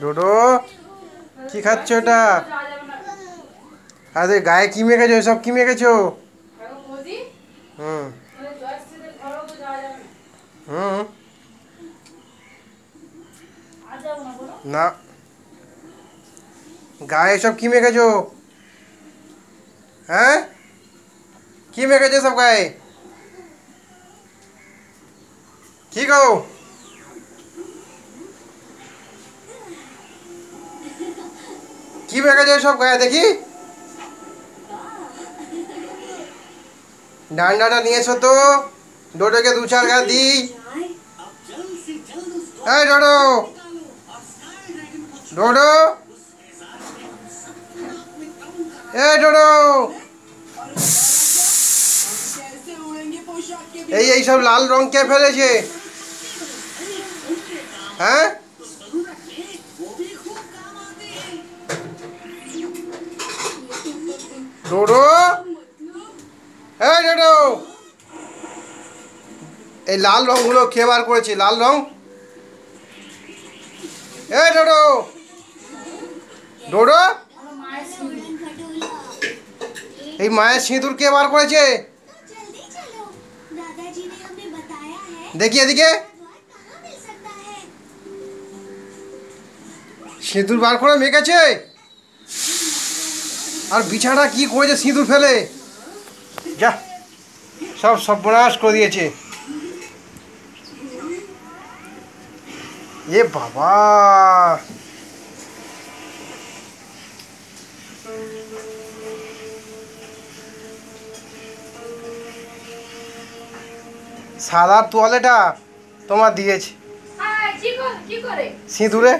ডোডো কি খাচ্ছ এটা? আরে গায়ে কি মেখেছো? সব কি মেখেছো? হুম হুম না, গায়ে সব কি মেখেছো? হ্যাঁ, কি মেখেছো সব গায়ে? কি গো? কি মেখেছো সব গায়ে দেখি? ডান্ডাটা নিয়ে এসো তো, ডোডোকে দু চার গা দিই। এই ডোডো, ডোডো, এই ডোডো, এই সব লাল রং কে ফেলেছে? হ্যাঁ, ডোডো, এই ডোডো, এই লাল রংগুলো কে বার করেছে? লাল রং, এই ডোডো, ডোডো, এই মায়ের সিঁদুর কে বার করেছে? দেখি এদিকে, সিঁদুর বার করে মেখেছে। আর বিছানা কি করেছে সিঁদুর ফেলে? যা, সব সর্বনাশ করে দিয়েছে। এ বাবা, সাদা তোয়ালেটা তোমার দিয়েছে সিঁদুরে।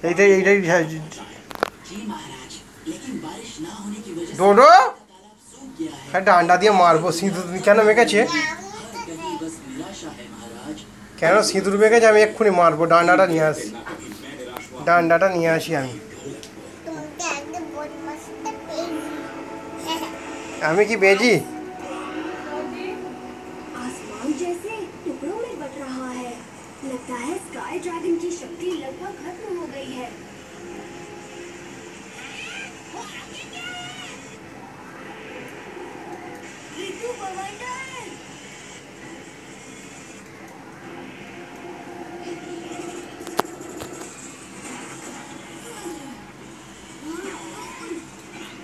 এইটাই এইটাই ডোডো, হ্যাঁ ডান্ডা দিয়ে মারবো। সিঁদুর কেন মেখেছে? কেন সিঁদুর মেখেছে? আমি এক্ষুনি মারবো। ডান্ডাটা নিয়ে আসি, ডান্ডাটা নিয়ে আসি আমি। আমি কি বেজি? आसमान जैसे टुकड़ों में बट रहा है। लगता है स्काई ड्रैगन की शक्ति लगभग खत्म हो गई है। ऋतु बवंडर,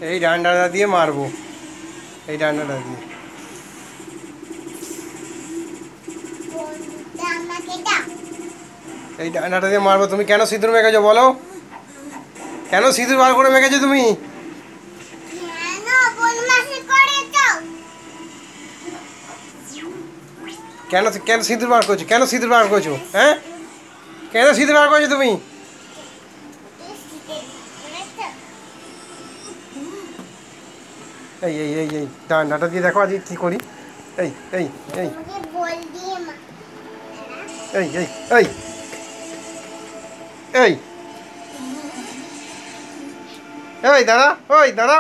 এই ডান্ডাটা দিয়ে মারবো, এই ডান্ডাটা দিয়ে। এই ডান্ডাটা দিয়ে মারবো। তুমি কেন সিঁদুর মেখেছো বলো? কেন সিঁদুর বার করে মেখেছো তুমি? কেন কেন সিঁদুর বার করছো? কেন সিঁদুর বার করছো? হ্যাঁ, কেন সিঁদুর বার করছো তুমি? এই এই এই এই ডান্ডাটা দিয়ে দেখো আজ কী করি। এই এই এই এই এই এই এই এই দাঁড়া, ওই দাঁড়া।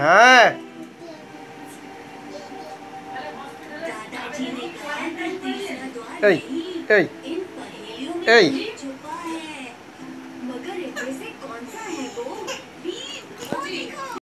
হ্যাঁ, दादाजी ने कहा कि तीसरा द्वार এই नहीं, এই इन पहेलियों में এই कुछ